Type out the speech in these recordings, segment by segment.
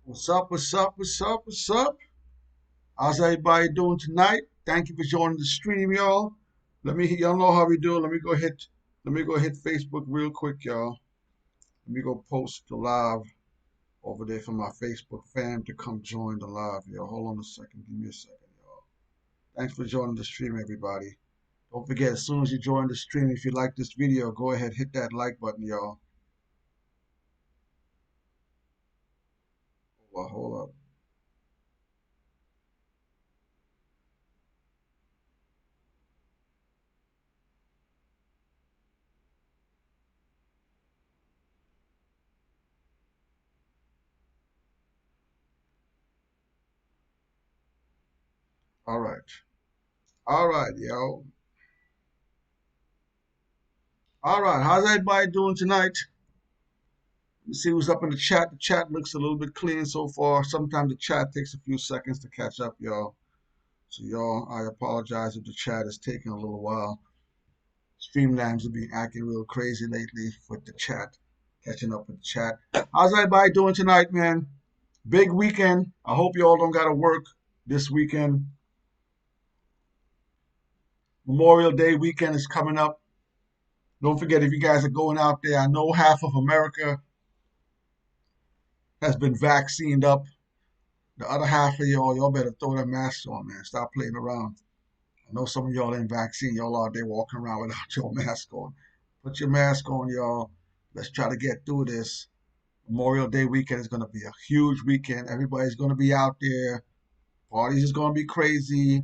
What's up? What's up? What's up? What's up? How's everybody doing tonight? Thank you for joining the stream, y'all. Y'all know how we do. Let me go hit Facebook real quick, y'all. Let me go post the live over there for my Facebook fam to come join the live, y'all. Hold on a second. Give me a second, y'all. Thanks for joining the stream, everybody. Don't forget, as soon as you join the stream, if you like this video, go ahead, hit that like button, y'all. Hold up. All right. All right, yo. All right. How's everybody doing tonight? Let's see who's up in the chat. The chat looks a little bit clean so far. Sometimes the chat takes a few seconds to catch up, y'all. So, y'all, I apologize if the chat is taking a little while. Streamlabs have been acting real crazy lately with the chat, catching up with the chat. How's everybody doing tonight, man? Big weekend. I hope y'all don't got to work this weekend. Memorial Day weekend is coming up. Don't forget, if you guys are going out there, I know half of America has been vaccinated up. The other half of y'all better throw that mask on, man. Stop playing around. I know some of y'all ain't vaccine. Y'all out there walking around without your mask on. Put your mask on, y'all. Let's try to get through this. Memorial Day weekend is going to be a huge weekend. Everybody's going to be out there. Parties is going to be crazy.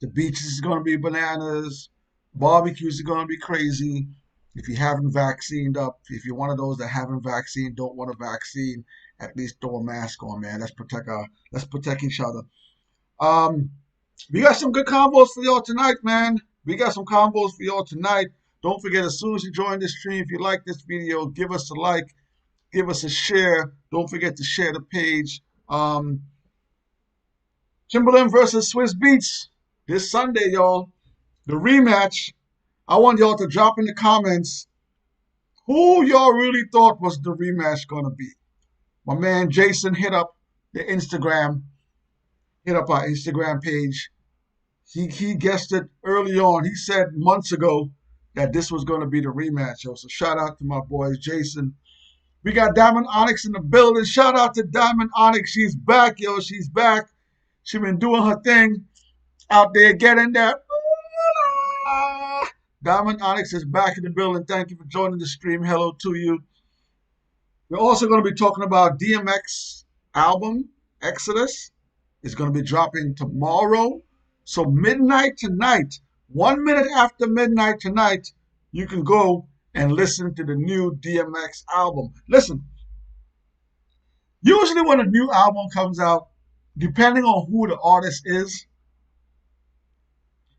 The beaches is going to be bananas. Barbecues are going to be crazy. If you haven't vaccinated up, if you're one of those that haven't vaccinated, don't want a vaccine, at least throw a mask on, man. Let's protect each other. Um, we got some good combos for y'all tonight, man. We got some combos for y'all tonight. Don't forget, as soon as you join the stream, if you like this video, give us a like, give us a share. Don't forget to share the page. Timberland versus Swizz Beats this Sunday, y'all. The rematch. I want y'all to drop in the comments who y'all really thought was the rematch gonna be. My man Jason hit up our Instagram page. He guessed it early on. He said months ago that this was gonna be the rematch, yo. So shout out to my boys, Jason. We got Diamond Onyx in the building. Shout out to Diamond Onyx. She's back, yo. She's back. She been doing her thing out there, getting that. Diamond Onyx is back in the building. Thank you for joining the stream. Hello to you. We're also going to be talking about DMX album, Exodus. It's going to be dropping tomorrow. So midnight tonight, 1 minute after midnight tonight, you can go and listen to the new DMX album. Listen, usually when a new album comes out, depending on who the artist is,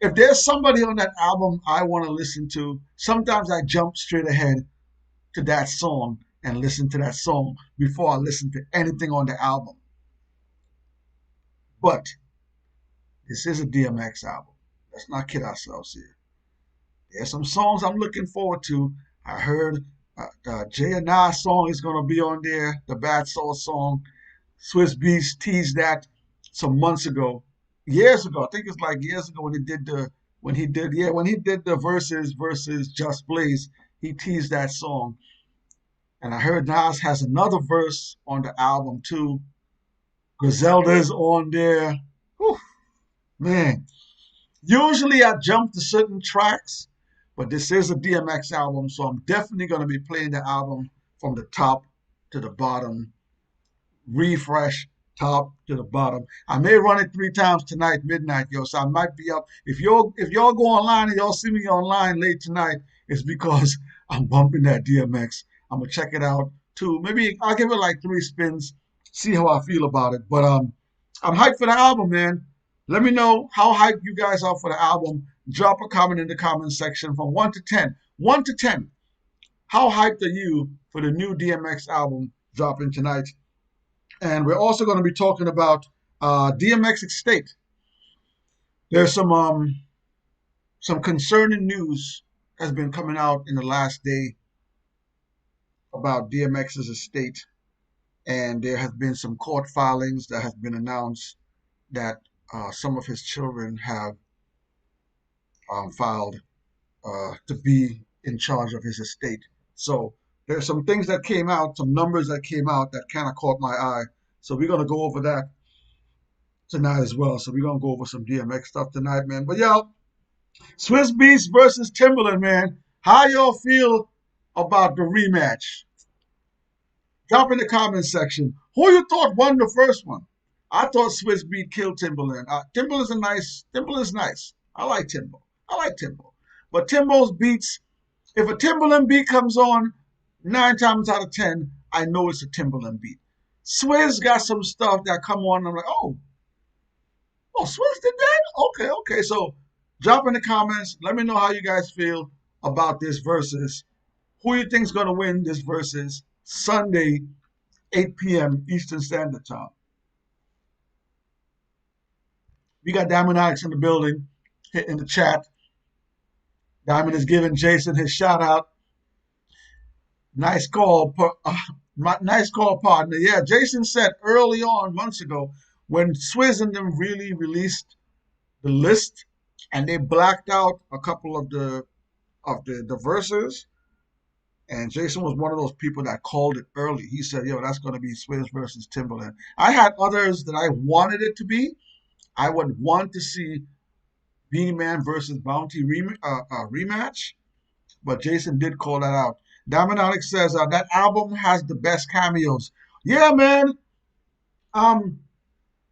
if there's somebody on that album I want to listen to, sometimes I jump straight ahead to that song and listen to that song before I listen to anything on the album. But this is a DMX album. Let's not kid ourselves here. There's some songs I'm looking forward to. I heard Jay and Nas song is going to be on there, the Bad Soul song. Swizz Beatz teased that some months ago, years ago. I think it's like years ago when he did the versus Just Blaze. He teased that song, and I heard Nas has another verse on the album too. Griselda's on there. Whew, man, usually I jump to certain tracks, but this is a DMX album, so I'm definitely going to be playing the album from the top to the bottom. Refresh top to the bottom. I may run it 3 times tonight, midnight, yo. So I might be up. If y'all go online and y'all see me online late tonight, it's because I'm bumping that DMX. I'm gonna check it out too. Maybe I'll give it like 3 spins, see how I feel about it. But I'm hyped for the album, man. Let me know how hyped you guys are for the album. Drop a comment in the comment section from 1 to 10. 1 to 10. How hyped are you for the new DMX album dropping tonight? And we're also going to be talking about DMX Estate. There's some concerning news has been coming out in the last day. about DMX's estate, and there have been some court filings that have been announced that some of his children have filed to be in charge of his estate. So there's some things that came out, some numbers that came out that kind of caught my eye. So we're gonna go over that tonight as well. So we're gonna go over some DMX stuff tonight, man. But yo, Swizz Beatz versus Timberland, man. How y'all feel about the rematch? Drop in the comment section. Who you thought won the first one? I thought Swizz Beat killed Timberland. Timberland's nice. I like Timbo. I like Timbo. But Timbo's beats, if a Timberland beat comes on, 9 times out of 10, I know it's a Timberland beat. Swizz got some stuff that come on, and I'm like, oh, Swizz did that? Okay, okay. So drop in the comments. Let me know how you guys feel about this versus. Who you think's gonna win this versus Sunday, 8 p.m. Eastern Standard Time? We got Diamond Alex in the building, in the chat. Diamond is giving Jason his shout out. Nice call, nice call, partner. Yeah, Jason said early on, months ago, when Swizz and them really released the list and they blacked out a couple of the verses. And Jason was one of those people that called it early. He said, yo, that's going to be Swizz versus Timberland. I had others that I wanted it to be. I would want to see Beanie Man versus Bounty rematch, but Jason did call that out. Diamond Alex says that album has the best cameos. Yeah, man. Um,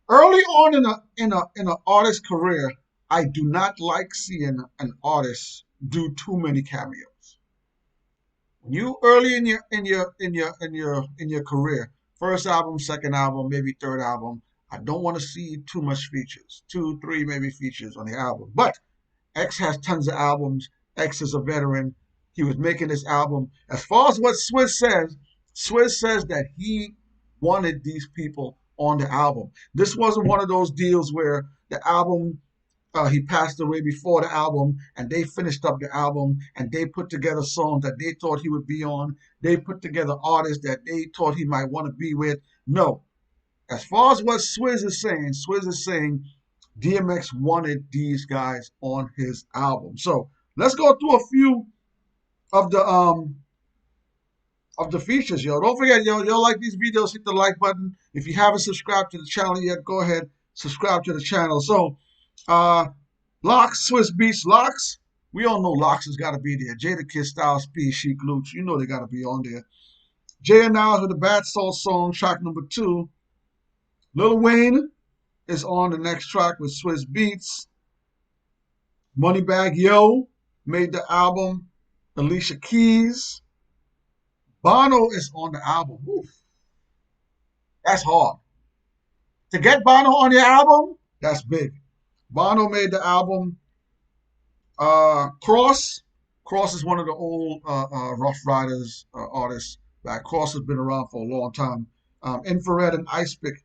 Early on in an artist's career, I do not like seeing an artist do too many cameos. You early in your career, first album, second album, maybe third album, I don't want to see too much features, two, three maybe features on the album. But X has tons of albums. X is a veteran. He was making this album. As far as what Swizz says that he wanted these people on the album. This wasn't one of those deals where the album he passed away before the album, and they finished up the album, and they put together songs that they thought he would be on. They put together artists that they thought he might want to be with. No. As far as what Swizz is saying DMX wanted these guys on his album. So let's go through a few of the features, yo. Don't forget, yo, like these videos, hit the like button. If you haven't subscribed to the channel yet, go ahead, subscribe to the channel. So Locks, Swizz Beatz, Locks. We all know Locks has got to be there. Jada Kiss, Styles P, Chic Luch. You know they got to be on there. Jay and Niles with the Bad Soul song, track number 2. Lil Wayne is on the next track with Swizz Beatz. Moneybag Yo made the album. Alicia Keys. Bono is on the album. Oof. That's hard. To get Bono on your album, that's big. Bono made the album. Cross. Cross is one of the old Rough Riders artists. Cross has been around for a long time. Infrared and Ice Pick.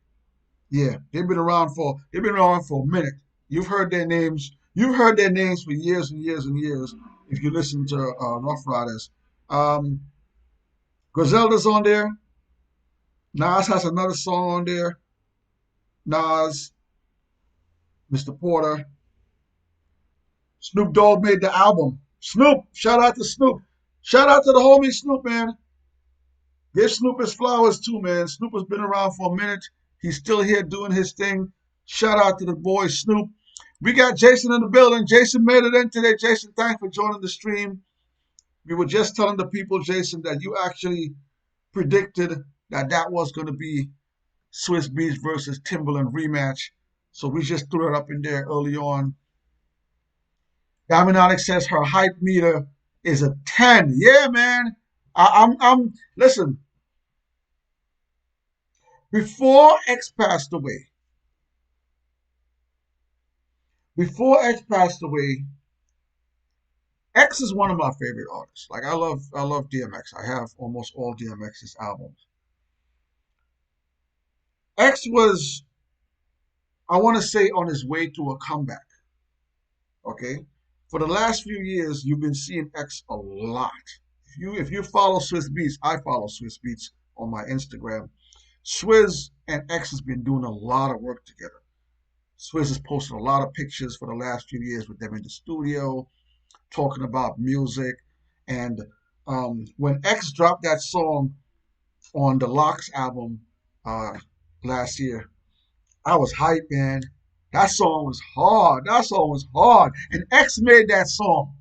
Yeah, they've been around for a minute. You've heard their names. You've heard their names for years and years and years. If you listen to Rough Riders, Griselda's on there. Nas has another song on there. Nas, Mr. Porter. Snoop Dogg made the album. Snoop, shout out to Snoop. Shout out to the homie Snoop, man. Give Snoop his flowers too, man. Snoop has been around for a minute. He's still here doing his thing. Shout out to the boy Snoop. We got Jason in the building. Jason made it in today. Jason, thanks for joining the stream. We were just telling the people, Jason, that you actually predicted that was going to be Swizz Beatz versus Timberland rematch. So we just threw it up in there early on. Diamond Onyx says her hype meter is a 10. Yeah, man. Listen, before X passed away, X is one of my favorite artists. Like I love DMX. I have almost all DMX's albums. X was, I want to say, on his way to a comeback. Okay? For the last few years, you've been seeing X a lot. If you follow Swizz Beats, I follow Swizz Beats on my Instagram. Swizz and X has been doing a lot of work together. Swizz has posted a lot of pictures for the last few years with them in the studio, talking about music. And when X dropped that song on the Locks album uh, last year, I was hyped, man. That song was hard. That song was hard. And X made that song.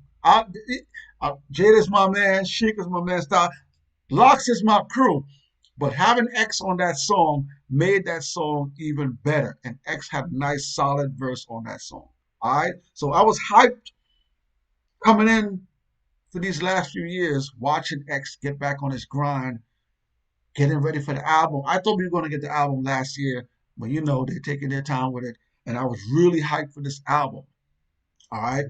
Jada's my man. Sheik is my man. Style. Locks is my crew. But having X on that song made that song even better. And X had a nice, solid verse on that song. All right. So I was hyped coming in for these last few years, watching X get back on his grind, getting ready for the album. I thought we were going to get the album last year, but they're taking their time with it. And I was really hyped for this album. All right.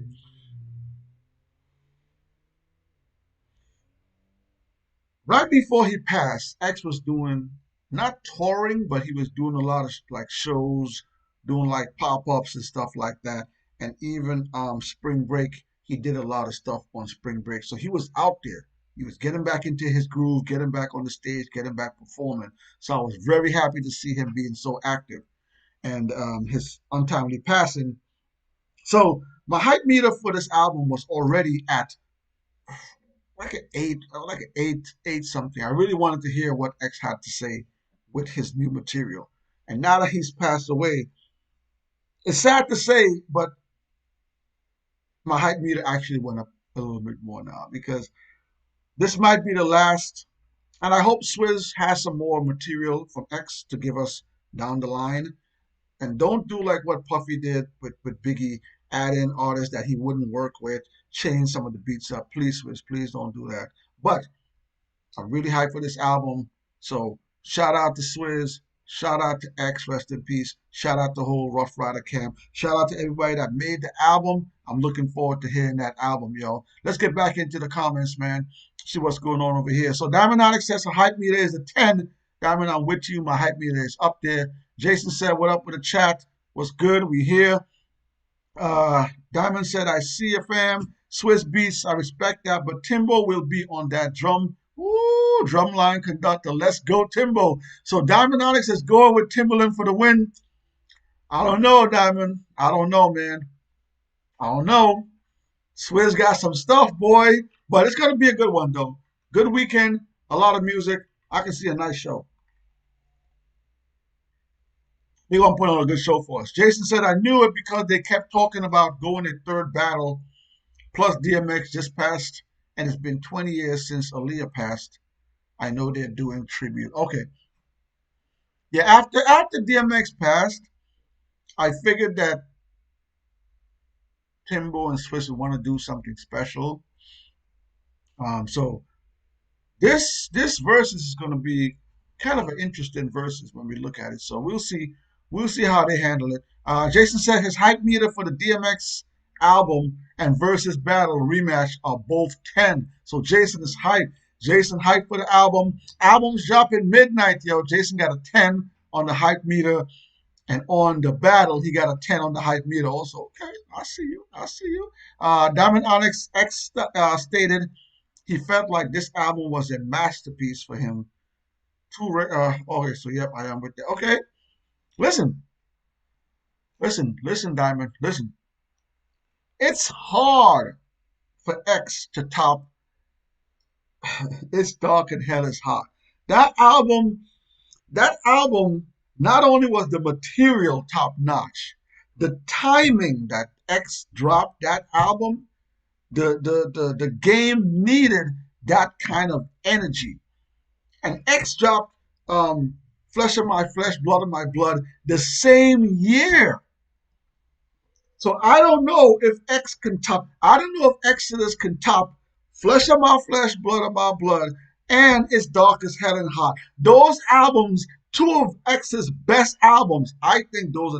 Right before he passed, X was doing not touring, but he was doing a lot of like shows, doing like pop-ups and stuff like that. And even spring break, he did a lot of stuff on spring break. So he was out there. He was getting back into his groove, getting back on the stage, getting back performing. So I was very happy to see him being so active. And his untimely passing. So my hype meter for this album was already at like an eight something. I really wanted to hear what X had to say with his new material. And now that he's passed away, it's sad to say, but my hype meter actually went up a little bit more now because this might be the last. And I hope Swizz has some more material from X to give us down the line. And don't do like what Puffy did with Biggie, add in artists that he wouldn't work with, change some of the beats up. Please, Swizz, please don't do that. But I'm really hyped for this album. So shout out to Swizz. Shout out to X, rest in peace. Shout out the whole Rough Rider camp. Shout out to everybody that made the album. I'm looking forward to hearing that album, yo. Let's get back into the comments, man. See what's going on over here. So Diamond Onyx says the hype meter is a 10. Diamond, I'm with you. My hype meter is up there. Jason said, what up with the chat? What's good? We here. Diamond said, I see you, fam. Swizz Beats, I respect that, but Timbo will be on that drum. Ooh, drumline conductor. Let's go, Timbo. So Diamond Onyx is going with Timberland for the win. I don't know, Diamond. I don't know, man. I don't know. Swizz got some stuff, boy. But it's going to be a good one, though. Good weekend, a lot of music. I can see a nice show. They're going to put on a good show for us. Jason said, I knew it because they kept talking about going in third battle. Plus, DMX just passed, and it's been 20 years since Aaliyah passed. I know they're doing tribute. Okay. Yeah, after DMX passed, I figured that Timbo and Swizz would want to do something special. So this versus is going to be kind of an interesting versus when we look at it. So we'll see. We'll see how they handle it. Jason said his hype meter for the DMX album and versus battle rematch are both 10. So Jason is hype. Jason hype for the album. Album's dropping midnight, yo. Jason got a 10 on the hype meter. And on the battle, he got a 10 on the hype meter also. Okay, I see you. I see you. Diamond Onyx X stated he felt like this album was a masterpiece for him. Okay, so yep, I am with that. Okay, listen, listen, Diamond, listen. It's hard for X to top It's Dark and Hell is Hot. That album, that album, not only was the material top notch, the timing that X dropped that album, the game needed that kind of energy. And X dropped Flesh of My Flesh, Blood of My Blood the same year. So I don't know if X can top, I don't know if Exodus can top Flesh of My Flesh, Blood of My Blood, and It's Dark as Hell and Hot. Those albums, two of X's best albums, I think those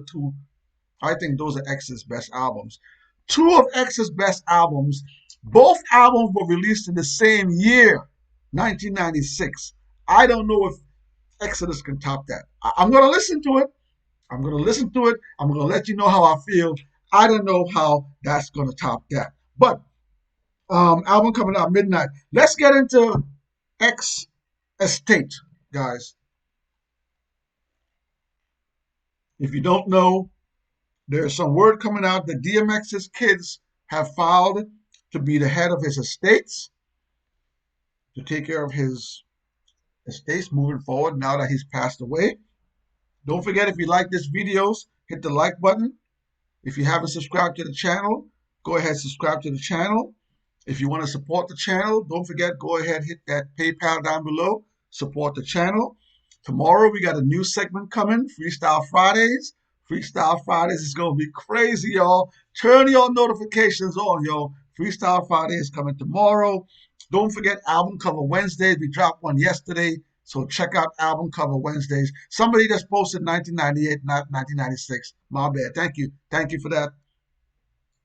are X's best albums. Two of X's best albums, both albums were released in the same year, 1996. I don't know if Exodus can top that. I'm going to listen to it. I'm going to listen to it. I'm going to let you know how I feel. I don't know how that's going to top that. But Album coming out midnight. Let's get into X Estate, guys. If you don't know, there's some word coming out that DMX's kids have filed to be the head of his estates, to take care of his estates moving forward now that he's passed away. Don't forget, if you like this videos, hit the like button. If you haven't subscribed to the channel, go ahead and subscribe to the channel. If you want to support the channel, don't forget, go ahead, hit that PayPal down below. Support the channel. Tomorrow we got a new segment coming, Freestyle Fridays. Freestyle Fridays is going to be crazy, y'all. Turn your notifications on, yo. Freestyle Friday is coming tomorrow. Don't forget Album Cover Wednesdays. We dropped one yesterday, so check out Album Cover Wednesdays. Somebody just posted 1998, not 1996. My bad. Thank you. Thank you for that.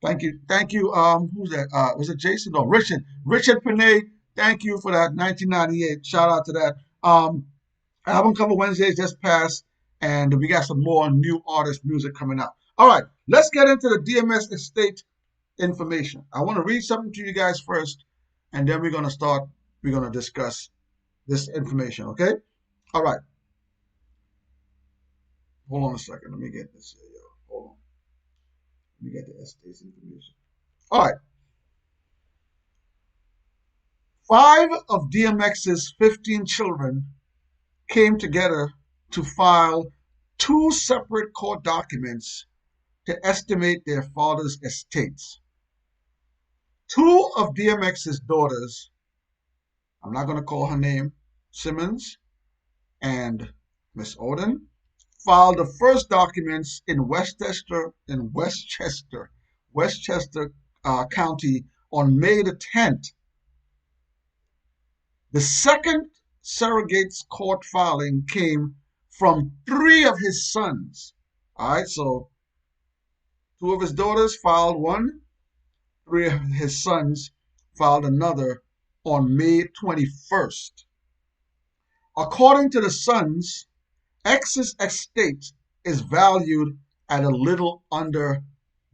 Thank you. Thank you. Who's that? Was it Jason? No, Richard. Richard Panay. Thank you for that. 1998. Shout out to that. Album Cover Wednesdays just passed, and we got some more new artist music coming out. All right, let's get into the DMS estate information. I want to read something to you guys first, and then we're going to start. We're going to discuss this information, okay? All right. Hold on a second. Let me get this here, yo. Hold on. Let me get the estate's information. All right. 5 of DMX's 15 children came together to file 2 separate court documents to estimate their father's estates. 2 of DMX's daughters, I'm not going to call her name, Simmons and Miss Odin, filed the first documents in Westchester County on May the 10th. The second surrogate's court filing came from 3 of his sons. All right, so 2 of his daughters filed one, 3 of his sons filed another on May 21st. According to the sons, X's estate is valued at a little under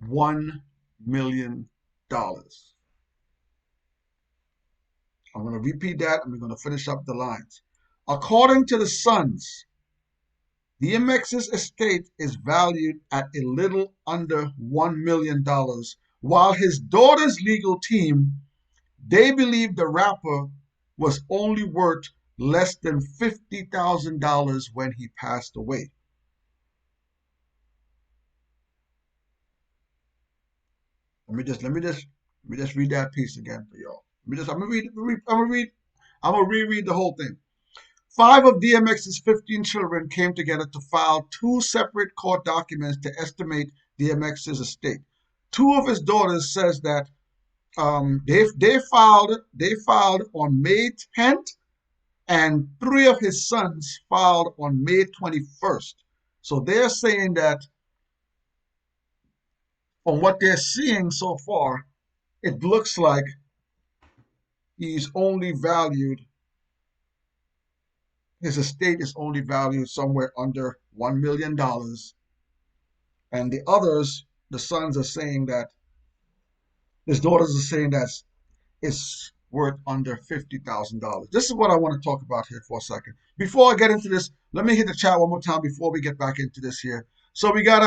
$1 million. I'm going to repeat that, and we're going to finish up the lines. According to the sons, DMX's estate is valued at a little under $1 million, while his daughter's legal team, they believe the rapper was only worth less than $50,000 when he passed away. Let me just read that piece again for y'all. I'm gonna reread the whole thing. 5 of DMX's 15 children came together to file 2 separate court documents to estimate DMX's estate. 2 of his daughters says that they filed on May 10th, and 3 of his sons filed on May 21st. So they're saying that from what they're seeing so far, it looks like he's only valued, his estate is only valued somewhere under $1 million. And the others, the sons are saying that, his daughters are saying that it's worth under $50,000. This is what I want to talk about here for a second. Before I get into this, let me hit the chat one more time before we get back into this here. So we got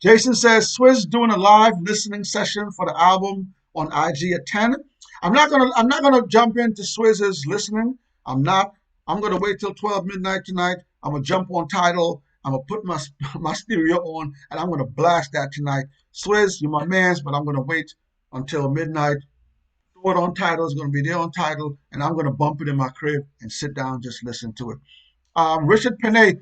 Jason says Swizz doing a live listening session for the album on IG at 10. I'm not gonna jump into Swizz's listening. I'm gonna wait till 12 midnight tonight. I'm gonna jump on Tidal. I'm gonna put my stereo on, and I'm gonna blast that tonight. Swizz, you're my mans, but I'm gonna wait until midnight. Throw it on Tidal. It's gonna be there on Tidal, and I'm gonna bump it in my crib and sit down and just listen to it. Richard Panay,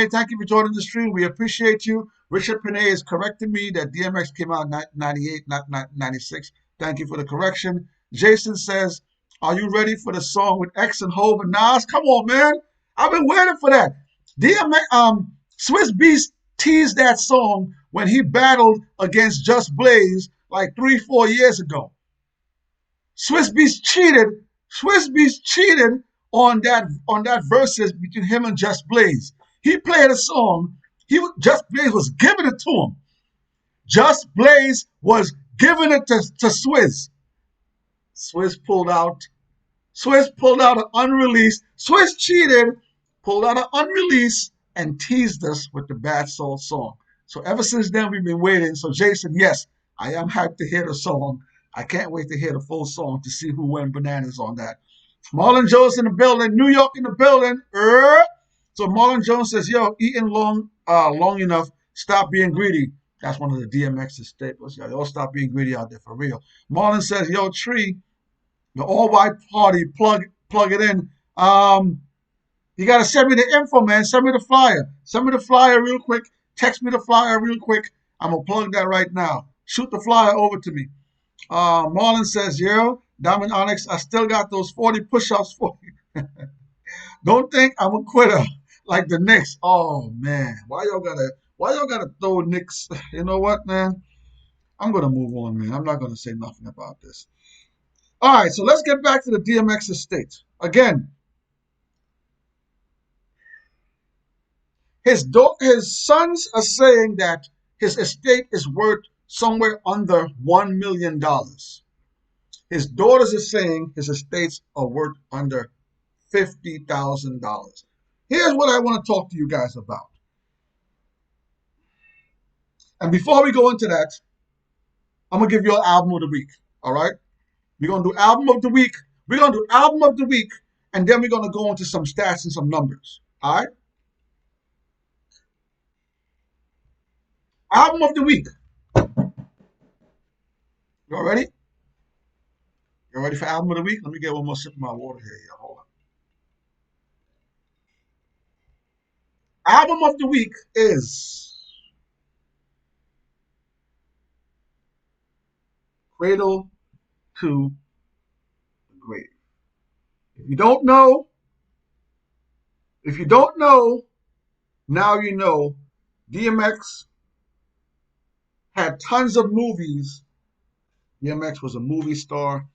thank you for joining the stream. We appreciate you. Richard Panay is correcting me that DMX came out in 98, not 96. Thank you for the correction. Jason says, are you ready for the song with X and Hov and Nas? Come on, man. I've been waiting for that. Swizz Beatz teased that song when he battled against Just Blaze like 3-4 years ago. Swizz Beatz cheated on that verses between him and Just Blaze. He played a song. Just Blaze was giving it to him. Just Blaze was giving it to Swizz. Swizz pulled out. Swizz pulled out an unreleased. Swizz cheated, pulled out an unreleased, and teased us with the Bad Soul song. So ever since then, we've been waiting. So Jason, yes, I am hyped to hear the song. I can't wait to hear the full song to see who went bananas on that. Marlon Jones in the building, New York in the building. So Marlon Jones says, "Yo, eating long enough. Stop being greedy." That's one of the DMX's staples. Y'all stop being greedy out there for real. Marlon says, "Yo, Tree, the all white party, plug it in. You gotta send me the info, man. Send me the flyer. Send me the flyer real quick. Text me the flyer real quick. I'm gonna plug that right now. Shoot the flyer over to me." Marlon says, "Yo, Diamond Onyx, I still got those 40 push-ups for you. Don't think I'm a quitter like the Knicks." Oh man, why y'all gotta throw Knicks? You know what, man? I'm gonna move on, man. I'm not gonna say nothing about this. All right, so let's get back to the DMX estate. Again, his sons are saying that his estate is worth somewhere under $1 million. His daughters are saying his estates are worth under $50,000. Here's what I want to talk to you guys about. And before we go into that, I'm gonna give you an album of the week. All right, we're gonna do album of the week. We're gonna do album of the week, and then we're gonna go into some stats and some numbers. All right, album of the week. You all ready? You ready for album of the week? Let me get one more sip of my water here. Hold on. Album of the week is Cradle to the Grave. If you don't know, now you know. DMX had tons of movies. DMX was a movie star.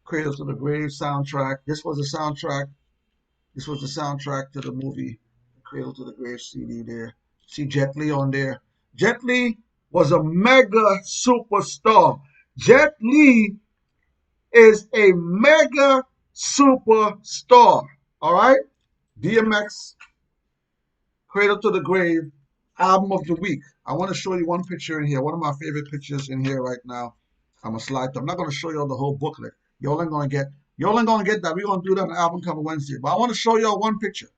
Cradle to the Grave soundtrack. This was the soundtrack. This was the soundtrack to the movie Cradle to the Grave CD there. See Jet Li on there. Jet Li was a mega superstar. Jet Li is a mega superstar. All right? DMX, Cradle to the Grave, album of the week. I want to show you one picture in here. One of my favorite pictures in here right now. I'm gonna slide through. I'm not gonna show you all the whole booklet. Y'all ain't gonna get that. We're gonna do that on album cover Wednesday. But I want to show y'all one picture.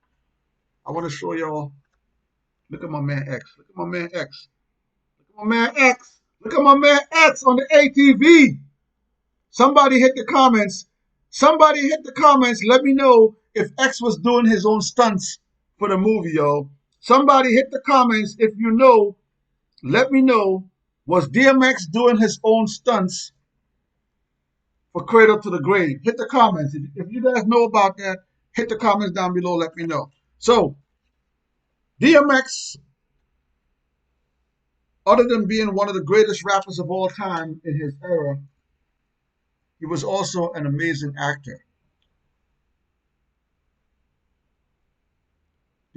I want to show y'all. Look at my man X. Look at my man X. Look at my man X. Look at my man X on the ATV. Somebody hit the comments. Somebody hit the comments. Let me know if X was doing his own stunts for the movie, yo. Somebody hit the comments if you know. Let me know. Was DMX doing his own stunts for Cradle to the Grave? Hit the comments. If you guys know about that, hit the comments down below. Let me know. So, DMX, other than being one of the greatest rappers of all time in his era, he was also an amazing actor.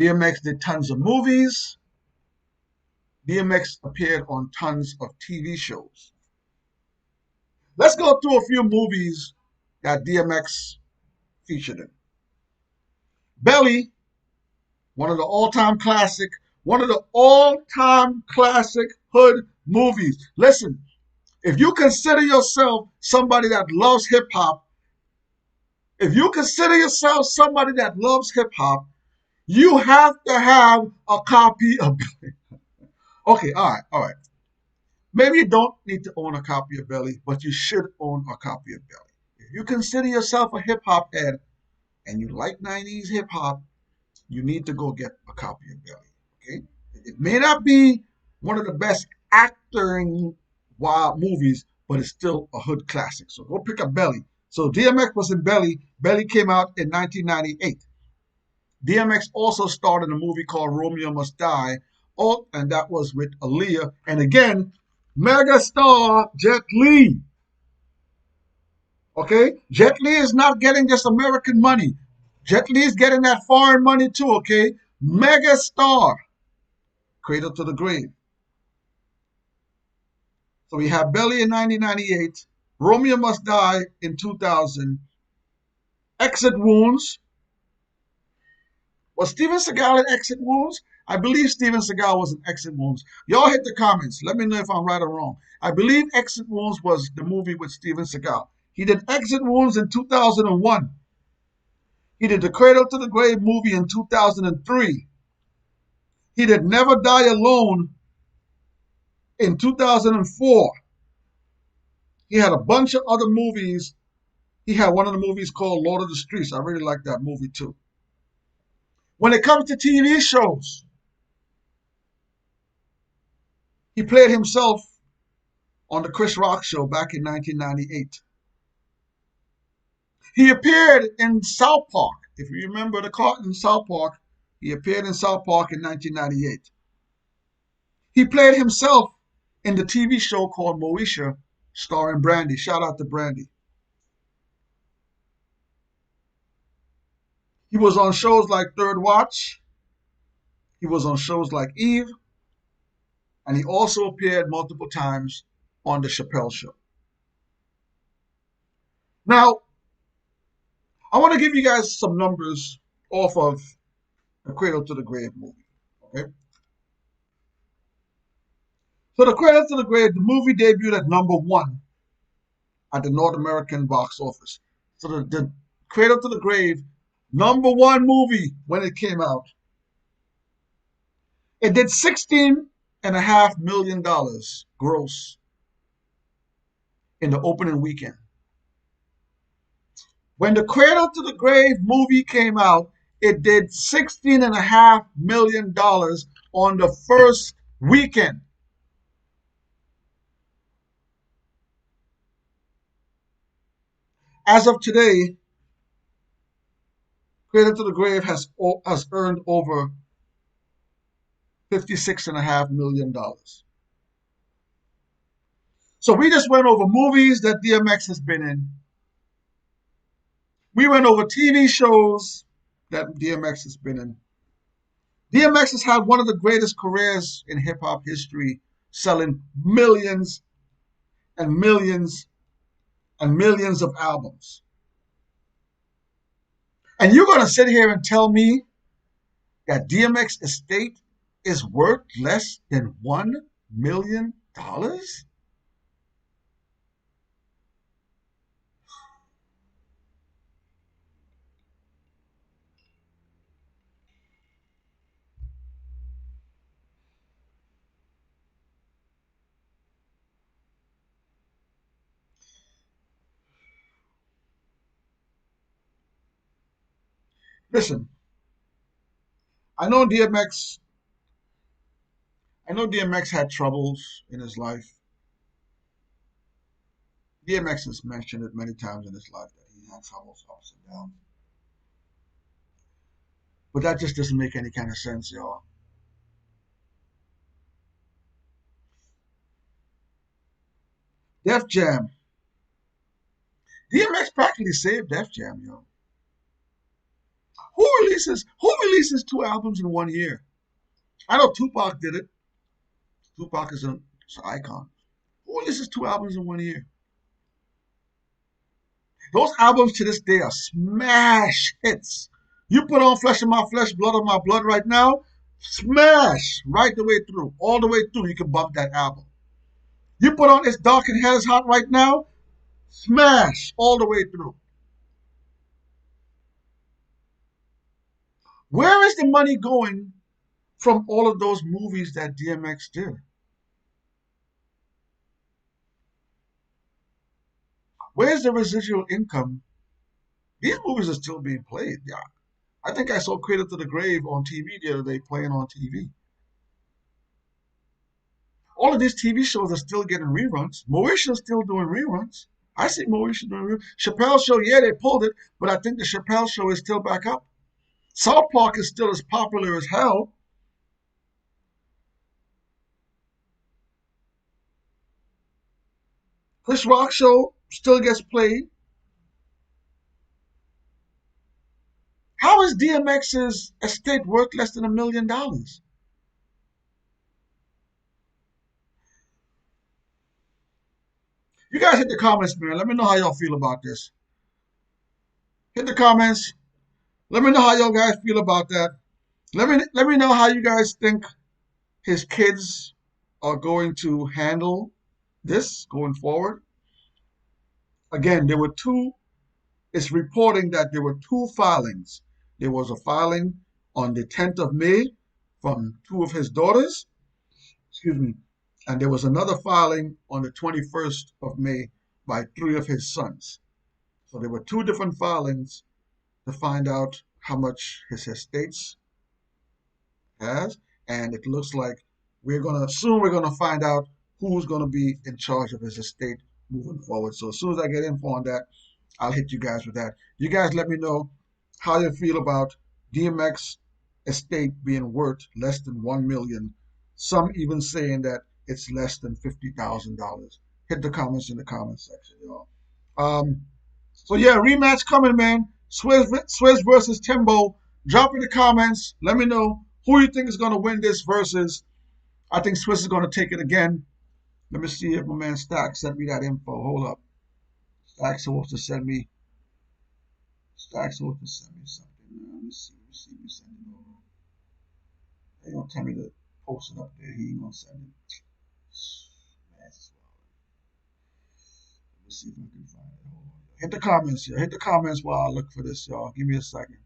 DMX did tons of movies. DMX appeared on tons of TV shows. Let's go through a few movies that DMX featured in. Belly, one of the all-time classic hood movies. Listen, if you consider yourself somebody that loves hip hop, you have to have a copy of Belly. Okay, all right. Maybe you don't need to own a copy of Belly, but you should own a copy of Belly. If you consider yourself a hip hop head and you like 90s hip hop, you need to go get a copy of Belly. Okay? It may not be one of the best acting wild movies, but it's still a hood classic. So go pick up Belly. So DMX was in Belly. Belly came out in 1998. DMX also starred in a movie called Romeo Must Die. Oh, and that was with Aaliyah. And again, mega star Jet Li. Okay? Jet Li is not getting just American money. Jet Li is getting that foreign money too, okay? Mega star. Cradle to the Grave. So we have Belly in 1998, Romeo Must Die in 2000. Exit Wounds. Was Steven Seagal in Exit Wounds? I believe Steven Seagal was in Exit Wounds. Y'all hit the comments. Let me know if I'm right or wrong. I believe Exit Wounds was the movie with Steven Seagal. He did Exit Wounds in 2001. He did the Cradle to the Grave movie in 2003. He did Never Die Alone in 2004. He had a bunch of other movies. He had one of the movies called Lord of the Streets. I really like that movie too. When it comes to TV shows, he played himself on the Chris Rock show back in 1998. He appeared in South Park. If you remember the cartoon South Park, he appeared in South Park in 1998. He played himself in the TV show called Moesha, starring Brandy. Shout out to Brandy. He was on shows like Third Watch. He was on shows like Eve. And he also appeared multiple times on The Chappelle Show. Now, I want to give you guys some numbers off of the Cradle to the Grave movie. Okay? So the Cradle to the Grave, the movie debuted at #1 at the North American box office. So the Cradle to the Grave, #1 movie when it came out. It did $16.5 million gross in the opening weekend. When the Cradle to the Grave movie came out, it did $16.5 million on the first weekend. As of today, Cradle to the Grave has earned over $56.5 million. So we just went over movies that DMX has been in. We went over TV shows that DMX has been in. DMX has had one of the greatest careers in hip hop history, selling millions and millions and millions of albums. And you're going to sit here and tell me that DMX estate is worth less than $1 million? Listen, I know DMX. I know DMX had troubles in his life. DMX has mentioned it many times in his life that he had troubles, ups and downs. But that just doesn't make any kind of sense, y'all. Def Jam. DMX practically saved Def Jam, yo. Who releases two albums in 1 year? I know Tupac did it. Tupac is an icon. Who releases two albums in 1 year? Those albums to this day are smash hits. You put on Flesh of My Flesh, Blood of My Blood right now, smash right the way through. All the way through, you can bump that album. You put on It's Dark and Hell is Hot right now, smash all the way through. Where is the money going from all of those movies that DMX did? Where's the residual income? These movies are still being played. Yeah, I think I saw Cradle to the Grave on TV the other day, playing on TV. All of these TV shows are still getting reruns. Mauritius still doing reruns. I see Mauritius doing reruns. Chappelle Show, yeah, they pulled it, but I think the Chappelle Show is still back up. South Park is still as popular as hell. Chris Rock Show still gets played. How is DMX's estate worth less than $1 million? You guys hit the comments, man. Let me know how y'all feel about this. Hit the comments. Let me know how y'all guys feel about that. Let me know how you guys think his kids are going to handle this going forward. Again, there were two. It's reporting that there were two filings. There was a filing on the 10th of May from two of his daughters, excuse me, and there was another filing on the 21st of May by three of his sons. So there were two different filings to find out how much his estates has, and it looks like we're gonna find out who's gonna be in charge of his estate moving forward. So as soon as I get info on that, I'll hit you guys with that. You guys let me know how you feel about DMX estate being worth less than 1 million. Some even saying that it's less than $50,000. Hit the comments in the comment section, y'all. So yeah, rematch coming, man. Swizz versus Timbo. Drop in the comments. Let me know who you think is gonna win this versus. I think Swizz is gonna take it again. Let me see if my man Stack sent me that info. Hold up. Stack's supposed to send me. Stack's supposed to send me something. Let me see. Let me see. Let me send it over. They gonna tell me to post it up there. He ain't gonna send it. Man, let me see if I can find it. Hold on. Hit the comments here. Hit the comments while I look for this, y'all. Give me a second.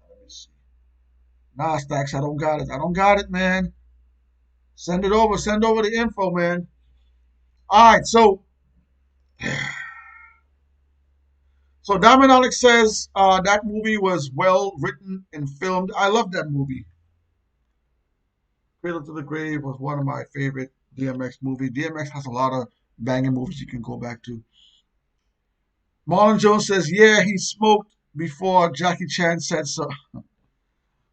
Let me see. Nah, Stacks, I don't got it. I don't got it, man. Send it over. Send over the info, man. All right, so Diamond Alex says that movie was well written and filmed. I love that movie. Cradle to the Grave was one of my favorite DMX movies. DMX has a lot of banging movies you can go back to. Marlon Jones says, yeah, he smoked before Jackie Chan said so.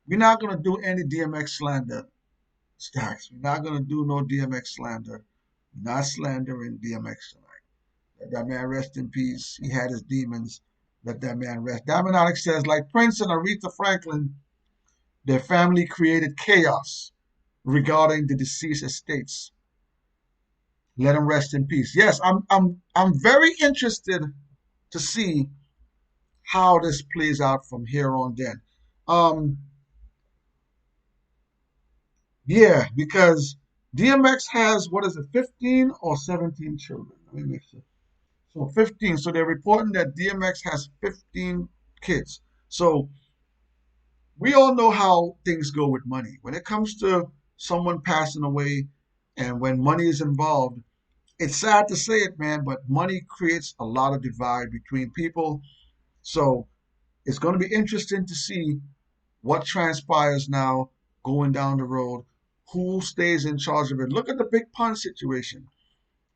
We're not going to do any DMX slander, Stacks. We're not going to do no DMX slander. We're not slandering DMX tonight. Let that man rest in peace. He had his demons. Let that man rest. Diamond Alex says, like Prince and Aretha Franklin, their family created chaos regarding the deceased estates. Let him rest in peace. Yes, I'm very interested to see how this plays out from here on then. Um, yeah, because DMX has what is it, 15 or 17 children? Let me make sure. So 15. So they're reporting that DMX has 15 kids. So we all know how things go with money. When it comes to someone passing away and when money is involved, it's sad to say it, man, but money creates a lot of divide between people. So it's going to be interesting to see what transpires now going down the road, who stays in charge of it. Look at the Big Pun situation.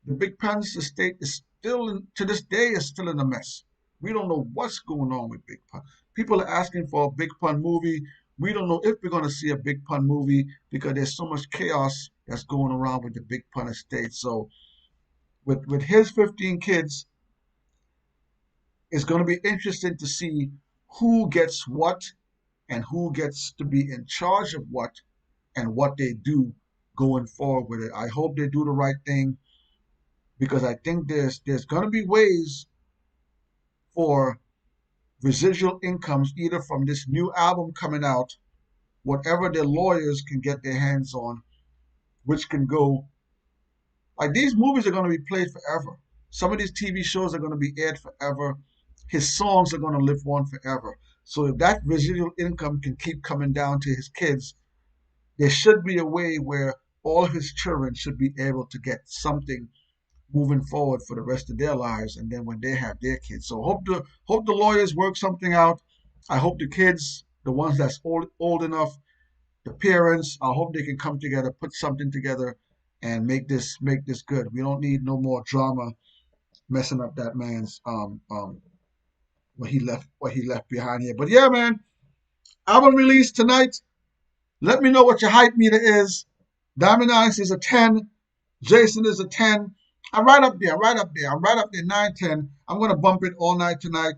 The Big Pun's estate is still, to this day, is still in a mess. We don't know what's going on with Big Pun. People are asking for a Big Pun movie. We don't know if we're going to see a Big Pun movie because there's so much chaos that's going around with the Big Pun estate. So with his 15 kids, it's going to be interesting to see who gets what and who gets to be in charge of what and what they do going forward with it. I hope they do the right thing because I think there's going to be ways for residual incomes either from this new album coming out, whatever their lawyers can get their hands on, which can go like these movies are going to be played forever. Some of these TV shows are going to be aired forever. His songs are going to live on forever. So if that residual income can keep coming down to his kids, there should be a way where all of his children should be able to get something moving forward for the rest of their lives and then when they have their kids. So hope the lawyers work something out. I hope the kids, the ones that's old enough, the parents, I hope they can come together, put something together and make this good. We don't need no more drama messing up that man's what he left behind here. But yeah, man, album release tonight. Let me know what your hype meter is. Diamond Eyes is a 10. Jason is a 10. I'm right up there. I'm right up there. I'm right up there. 9, 10. I'm going to bump it all night tonight.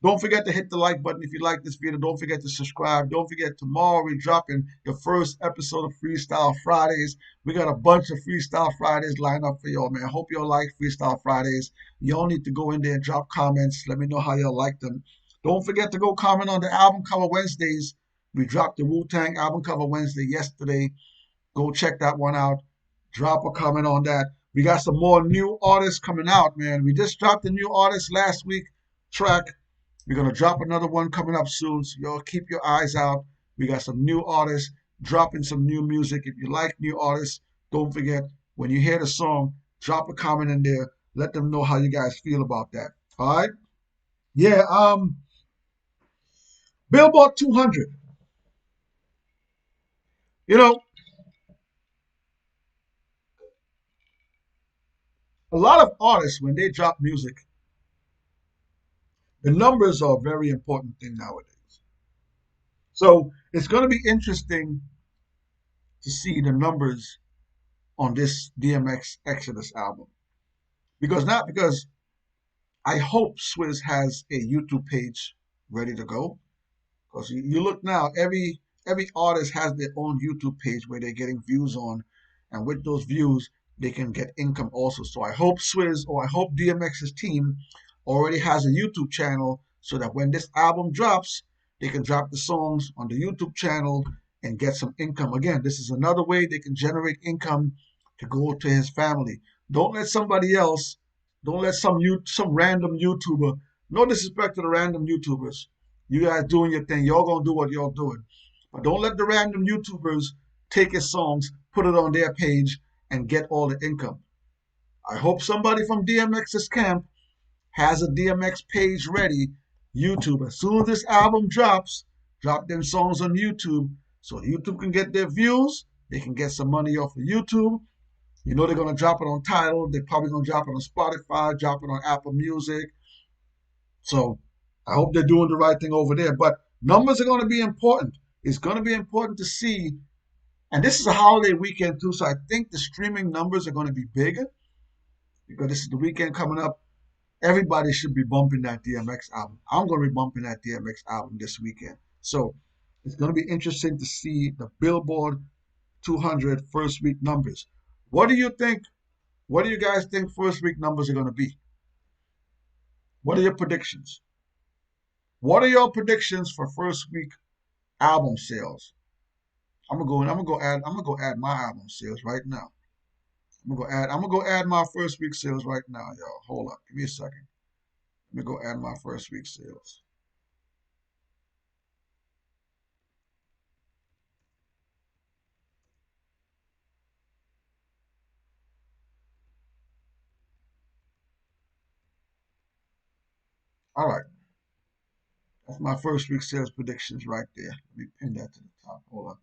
Don't forget to hit the like button if you like this video. Don't forget to subscribe. Don't forget tomorrow we're dropping the first episode of Freestyle Fridays. We got a bunch of Freestyle Fridays lined up for y'all, man. Hope y'all like Freestyle Fridays. Y'all need to go in there and drop comments. Let me know how y'all like them. Don't forget to go comment on the album cover Wednesdays. We dropped the Wu-Tang album cover Wednesday yesterday. Go check that one out. Drop a comment on that. We got some more new artists coming out, man. We just dropped a new artist last week track. We're gonna drop another one coming up soon, so y'all keep your eyes out. We got some new artists dropping some new music. If you like new artists, don't forget when you hear the song, drop a comment in there. Let them know how you guys feel about that. All right? Yeah. Billboard 200. You know, a lot of artists when they drop music, the numbers are a very important thing nowadays. So it's going to be interesting to see the numbers on this DMX Exodus album. Because I hope Swizz has a YouTube page ready to go. Because you look now, every artist has their own YouTube page where they're getting views on, and with those views, they can get income also. So I hope Swizz or I hope DMX's team already has a YouTube channel so that when this album drops, they can drop the songs on the YouTube channel and get some income. Again, this is another way they can generate income to go to his family. Don't let somebody else, don't let some random YouTuber. No disrespect to the random YouTubers, you guys doing your thing. Y'all gonna do what y'all doing. But don't let the random YouTubers take his songs, put it on their page, and get all the income. I hope somebody from DMX's camp has a DMX page ready. YouTube. As soon as this album drops, drop them songs on YouTube so YouTube can get their views. They can get some money off of YouTube. You know they're gonna drop it on Tidal. They're probably gonna drop it on Spotify, drop it on Apple Music. So I hope they're doing the right thing over there. But numbers are going to be important. It's going to be important to see. And this is a holiday weekend too, so I think the streaming numbers are going to be bigger because this is the weekend coming up. Everybody should be bumping that DMX album. I'm going to be bumping that DMX album this weekend. So it's going to be interesting to see the Billboard 200 first week numbers. What do you think? What do you guys think first week numbers are going to be? What are your predictions? What are your predictions for first week album sales? I'm gonna go add my album sales right now. I'm gonna go add my first week sales right now, y'all. Hold up, give me a second. Let me go add my first week sales. All right, that's my first week sales predictions right there. Let me pin that to the top. Hold up.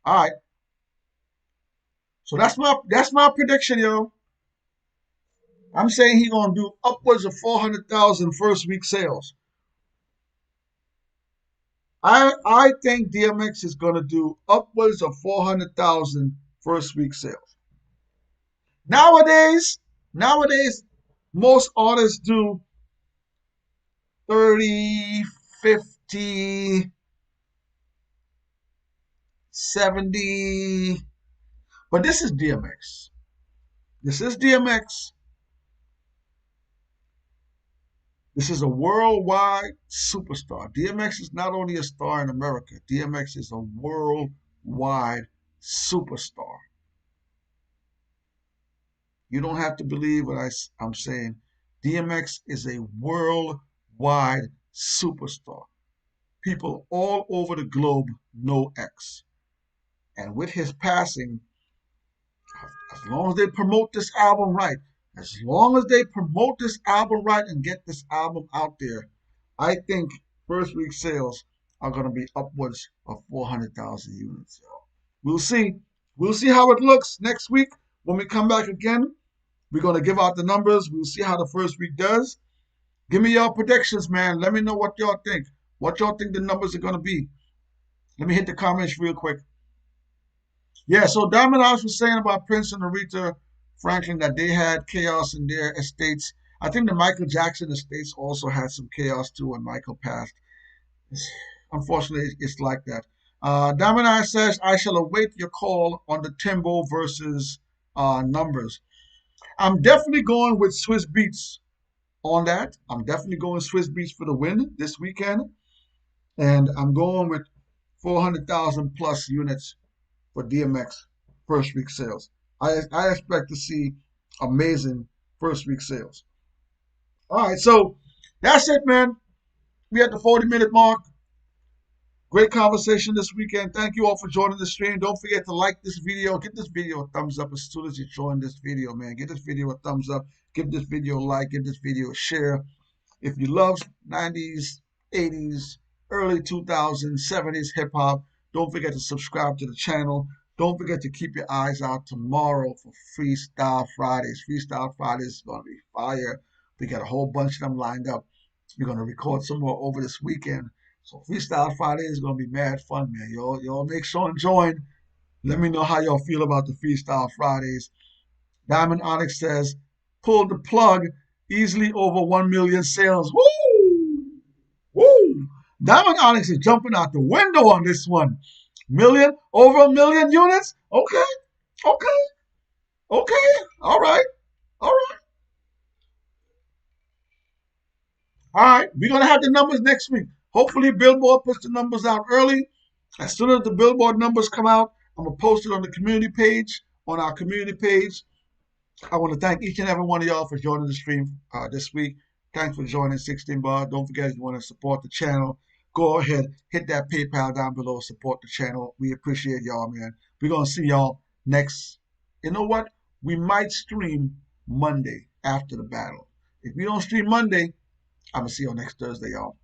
All right, so that's my prediction, yo. I'm saying he gonna do upwards of 400,000 first week sales. I think DMX is gonna do upwards of 400,000 first week sales. Nowadays, nowadays, most artists do 30, 50, 70. But this is DMX. This is DMX. This is a worldwide superstar. DMX is not only a star in America, DMX is a worldwide superstar. You don't have to believe what I'm saying. DMX is a worldwide superstar. People all over the globe know X. And with his passing, as long as they promote this album right, as long as they promote this album right and get this album out there, I think first week sales are going to be upwards of 400,000 units. So we'll see. We'll see how it looks next week when we come back again. We're going to give out the numbers. We'll see how the first week does. Give me your predictions, man. Let me know what y'all think. What y'all think the numbers are going to be. Let me hit the comments real quick. Yeah, so Diamond House was saying about Prince and Aretha Franklin that they had chaos in their estates. I think the Michael Jackson estates also had some chaos too when Michael passed. Unfortunately, it's like that. Diamond Eye says, I shall await your call on the Timbo versus numbers. I'm definitely going with Swizz Beats on that. I'm definitely going Swizz Beats for the win this weekend. And I'm going with 400,000 plus units for DMX first week sales. I expect to see amazing first week sales. All right, so that's it, man. We at the 40-minute mark. Great conversation this weekend. Thank you all for joining the stream. Don't forget to like this video. Give this video a thumbs up as soon as you join this video, man. Give this video a thumbs up. Give this video a like. Give this video a share. If you love 90s, 80s, early 2000s, 70s hip hop, don't forget to subscribe to the channel. Don't forget to keep your eyes out tomorrow for Freestyle Fridays. Freestyle Fridays is going to be fire. We got a whole bunch of them lined up. We're going to record some more over this weekend. So Freestyle Friday is going to be mad fun, man. Y'all make sure and join. Let me know how y'all feel about the Freestyle Fridays. Diamond Onyx says, pull the plug, easily over 1 million sales. Woo! Woo! Diamond Onyx is jumping out the window on this one. Over a million units? Okay, okay, okay. All right, all right. All right, we're going to have the numbers next week. Hopefully, Billboard puts the numbers out early. As soon as the Billboard numbers come out, I'm going to post it on the community page, on our community page. I want to thank each and every one of y'all for joining the stream this week. Thanks for joining 16 Bar. Don't forget, if you want to support the channel, go ahead, hit that PayPal down below, support the channel. We appreciate y'all, man. We're going to see y'all next. You know what? We might stream Monday after the battle. If we don't stream Monday, I'm going to see y'all next Thursday, y'all.